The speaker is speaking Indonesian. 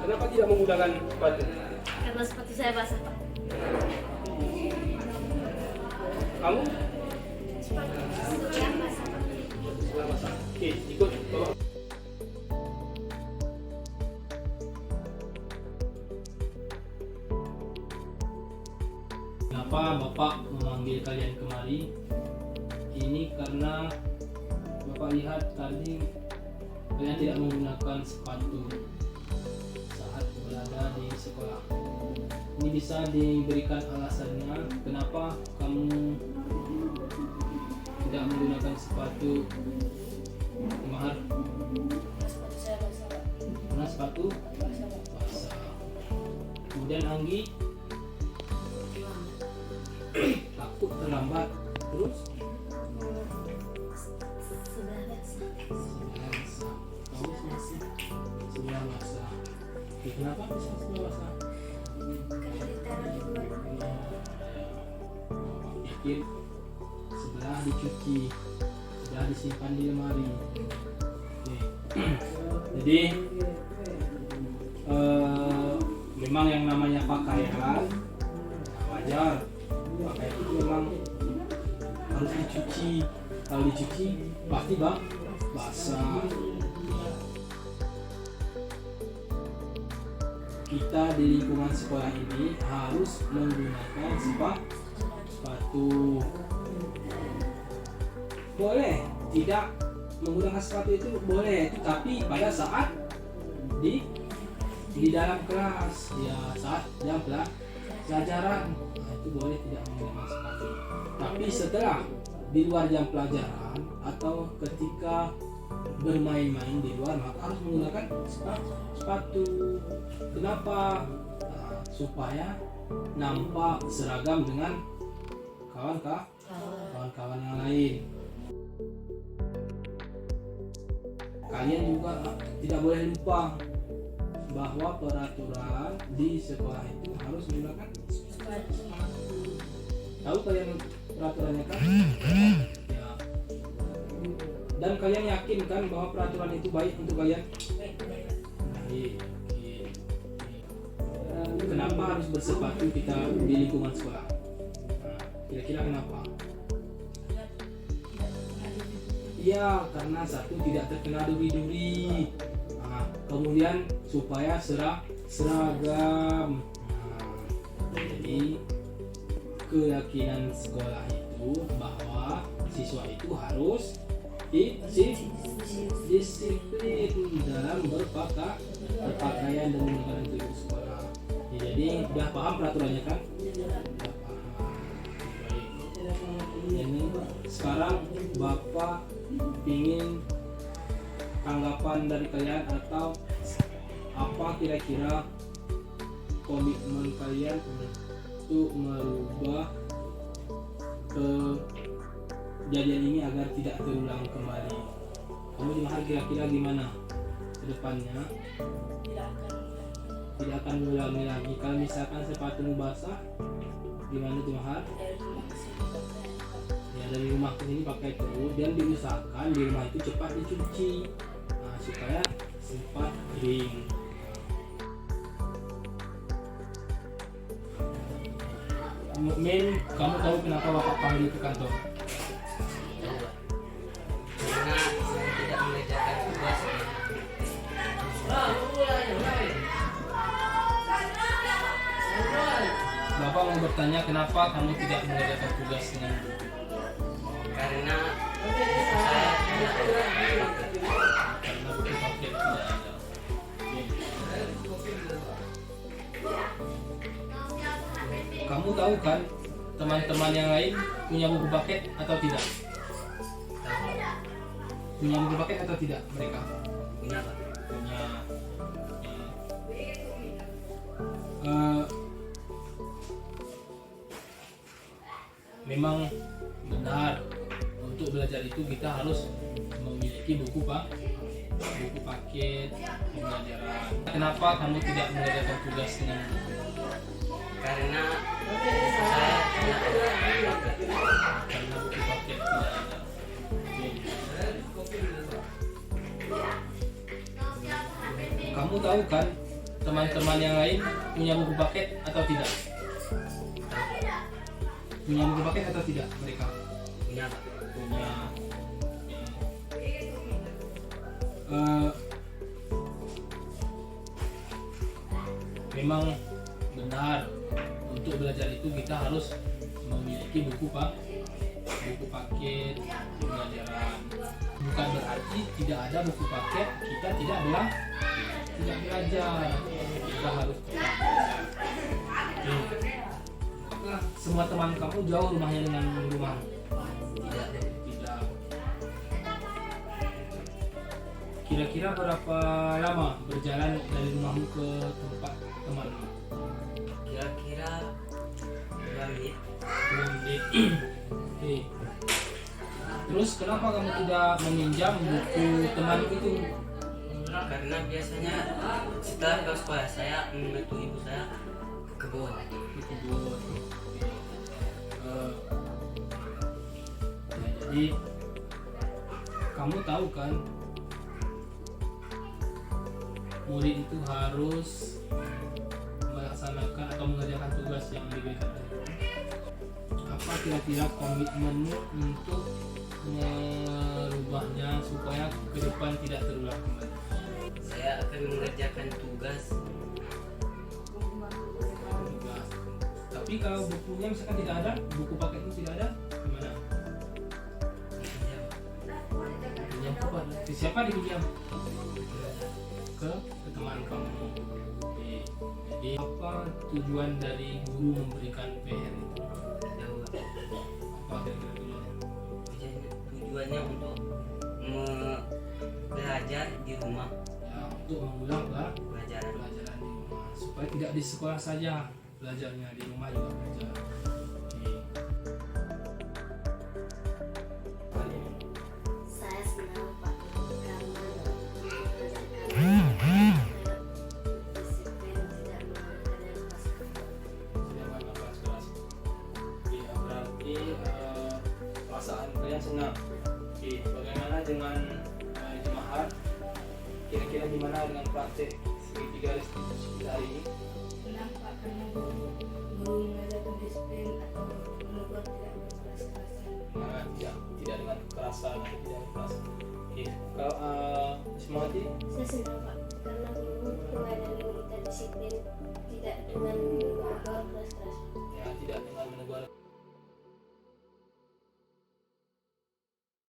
Kenapa tidak menggunakan sepatu? Karena sepatu saya basah, Pak. Kamu? Sepatu saya basah, Pak. Setelah basah. Oke, ikut bapak. Kenapa Bapak memanggil kalian kemari? Ini karena Bapak lihat tadi kalian tidak menggunakan sepatu saat berada di sekolah. Ini bisa diberikan alasannya kenapa kamu tidak menggunakan sepatu, Mahar? Sepatu saya basah, Pak. Karena sepatu Basah, Pak. basah. Kemudian Anggi takut terlambat. Terus Sudah basah. sebelah basah. Kamu sebelah basah. Oke, kenapa bisa sebelah basah? Karena ditaruh di luar. Bapak pikir sebelah dicuci, sebelah disimpan di lemari. Oke. Jadi memang yang namanya pakaian wajar. Pakaian itu memang harus dicuci. Kalau dicuci pasti basah. Kita di lingkungan sekolah ini harus menggunakan sepatu. Boleh tidak menggunakan sepatu itu boleh, tapi pada saat di dalam kelas, ya saat jam pelajaran, itu boleh tidak menggunakan sepatu. Tapi setelah di luar jam pelajaran atau ketika bermain-main di luar, maka harus menggunakan sepatu. Kenapa? Nah, supaya nampak seragam dengan kawan-kawan yang lain. Kalian juga tidak boleh lupa bahwa peraturan di sekolah itu harus menggunakan sepatu. Tahu kalian peraturannya kan? Ya. Dan kalian yakin kan bahwa peraturan itu baik untuk kalian? Baik. Kenapa harus bersepatu kita di lingkungan sekolah? Nah, kira-kira kenapa? Iya, karena satu tidak terkena duri-duri. Nah, kemudian supaya seragam. Nah, jadi keyakinan sekolah itu bahwa siswa itu harus disiplin dalam berpakaian dan menggunakan baju sekolah. Ya, jadi udah paham peraturannya kan? Udah paham. Baik. Jadi sekarang Bapak ingin tanggapan dari kalian atau apa kira-kira komitmen kalian untuk merubah kejadian ini agar tidak terulang kembali. Kamu Jumahar kira-kira gimana ke depannya? Tidak akan mengulangi lagi. Kalau misalkan sepatumu basah, gimana Jumahar? Ya, dari rumah ke sini pakai terus dan diusahakan di rumah itu cepat dicuci, nah, supaya cepat kering. Mukmin, kamu tahu kenapa Bapak panggil ke kantor? Karena saya tidak mengerjakan tugas. Bapak mau bertanya kenapa kamu tidak mengerjakan tugas dengan Karena saya tidak karena buku paket tidak ada. Kamu tahu kan teman-teman yang lain punya buku paket atau tidak? Punya buku paket atau tidak mereka? punya Pak. Punya. Memang benar untuk belajar itu kita harus memiliki buku paket pembelajaran. Kenapa kamu tidak mengerjakan tugas dengan Karena saya tidak karena buku paket tidak ada. Oke. Kamu tahu kan teman-teman yang lain punya buku paket atau tidak? Punya buku paket atau tidak mereka? Punya Pak. Punya. Memang benar untuk belajar itu kita harus memiliki buku paket pembelajaran. Bukan berarti tidak ada buku paket kita tidak belajar. Kita harus tetap belajar. Apakah semua teman kamu jauh rumahnya dengan rumah? Tidak. Kira-kira berapa lama berjalan dari rumahmu ke tempat temanmu? Kira-kira 2 menit. 2 menit. Oke. Terus kenapa kamu tidak meminjam buku temanmu itu? Karena biasanya setelah ke sekolah saya membantu ibu saya ke kebun. Di kebun. Ya, jadi kamu tahu kan, murid itu harus melaksanakan atau mengerjakan tugas yang diberikan. Apa kira-kira komitmenmu untuk merubahnya supaya ke depan tidak terulang kembali? Saya akan mengerjakan tugas. Tapi kalau bukunya misalkan tidak ada, buku paketnya tidak ada, gimana? Pinjam ke siapa dipinjam? Ke teman kamu. Oke. Jadi apa tujuan dari guru memberikan PR itu? Jauh, Pak. Apa kira-kira tujuannya? Tujuannya untuk belajar di rumah. Ya, untuk mengulang Pelajaran. pelajaran di rumah supaya tidak di sekolah saja belajarnya, di rumah juga belajar. Oke. Saya senang Pak karena mengajarkan disiplin, tidak melakukan yang keras. Tidak main keras-keras. Oke, berarti perasaan kalian senang. Oke, bagaimana dengan Jemahat? Kira-kira gimana dengan praktek segitiga restitusi kita hari ini? Senang Pak karena guru mengajarkan disiplin atau menegur tidak berkeras-kerasan. Nah, tidak dengan kekerasan atau tidak kekerasan. Oke, kalau Semangati? Saya senang Pak karena guru mengajarkan kita disiplin, tidak dengan